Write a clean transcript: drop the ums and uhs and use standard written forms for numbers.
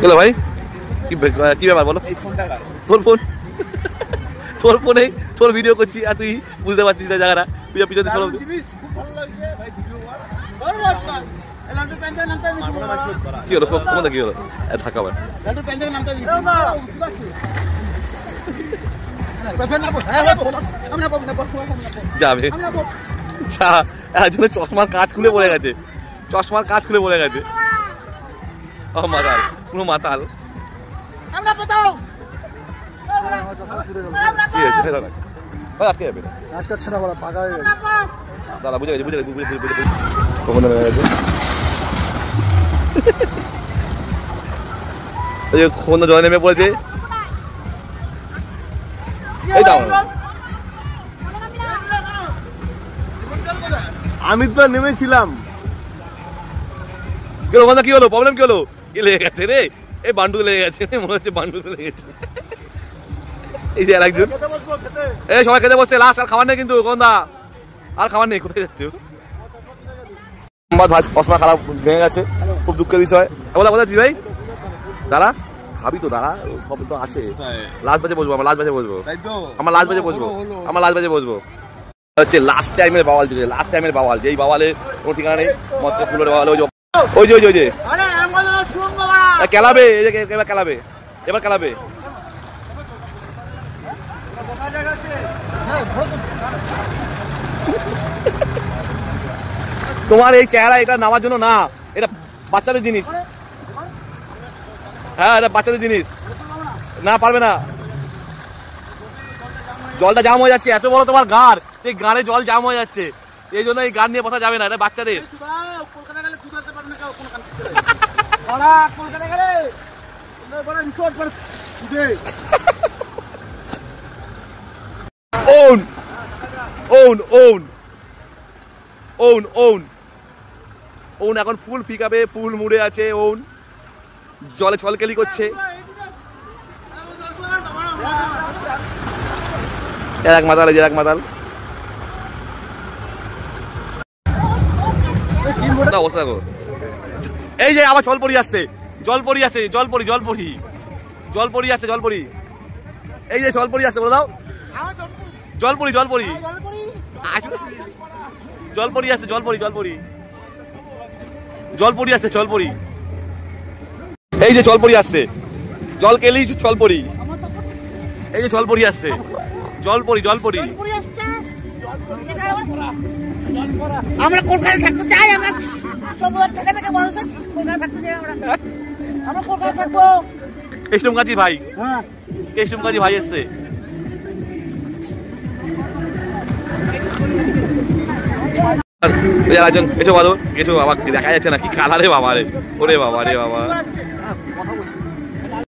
বলো ভাই কি কি ব্যাপার বলো। তোর ফোন তোর ফোনে তোর ভিডিও করছি আর তুই বুঝতে পারছিস না জায়গাটা পিছনে চলো। কি হলো কোনটা কি হলো থাকা যাবে একজনের চশমার কাঁচ খুলে পড়ে গেছে, চশমার কাঁচ খুলে পড়ে গেছে। ও মাতাল, পুরো মাতাল। দাদা বুঝে গেছে, বুঝে গেছে, কখন গেছে কখন জলে নেমে পড়েছে। এই দাও আমি তো নেমেছিলাম। কি হলো প্রবলেম কি হলো? কি লেগে গেছে রে? এই বান্ডু লেগে গেছে, মনে হচ্ছে বান্ডু লেগে গেছে। এই যে আরেকজন, এই সবাই খেতে বসছে, লাস্ট আর খাবার নেই কিন্তু গন্ধা, আর খাবার নেই। কোথায় যাচ্ছে? চশমা খারাপ ভেঙে গেছে, খুব দুঃখের বিষয়। বলা কোথায় আছিস ভাই? দাঁড়া খাবি তো, দাঁড়া সব তো আছে। লাস্ট বাজে বসবো, আমার লাস্ট বাজে বসবো, আমার লাস্ট বাজে বসবো, আমার লাস্ট বাজে বসবো। হচ্ছে লাস্ট টাইমের বাওয়াল, লাস্ট টাইমের বাওয়াল, যেই বাওয়ালে কোনো ঠিকানা নেই, মধ্যে ফুলের বাওয়াল। ওই যে ওই যে ওই যে খেলাবে, এই যে এবার খেলাবে, এবার খেলাবে। তোমার এই চেহারা এটা নামার জন্য না, এটা বাচ্চাদের জিনিস। হ্যাঁ এটা বাচ্চাদের জিনিস, না পারবে না। জলটা জাম হয়ে যাচ্ছে, এত বড় তোমার গাড়, সেই গাড়ে জল জাম হয়ে যাচ্ছে, এই জন্য এই গাড় নিয়ে বসা যাবে না, এটা বাচ্চাদের। ওন ওন ওন ওন ওন ওন এখন ফুল ফিকাবে, ফুল মুড়ে আছে। ওন জলে ছলকেলি করছে। এক মাতাল, এক মাতাল। এই যে আবার জলপরি আসছে, জলপরি আসছে, জলপরি জলপরি জলপরি আসছে, জলপরি। এই যে জলপরি আসছে, বলে দাও জলপরি জলপরি জলপরি আসছে, জলপরি জলপরি জলপরি আসছে, জলপরি। এই যে জলপরি আসছে, জল কেলি জলপরি। এই যে জলপরি আসছে, জলপরি জলপরি। আমরা কলকাতায় থাকতে চাই, আমরা সমুদ্র থেকে থেকে মানুষ কলকাতায় থাকতে চাই, আমরা কলকাতায় থাকবো। কেষ্টম কাজী ভাই, কেষ্টম কাজী ভাই এসছে। একজন এসো বলো, এসো বাবা, দেখা যাচ্ছে না কি কালারে বাবা রে, ওরে বাবা রে বাবা।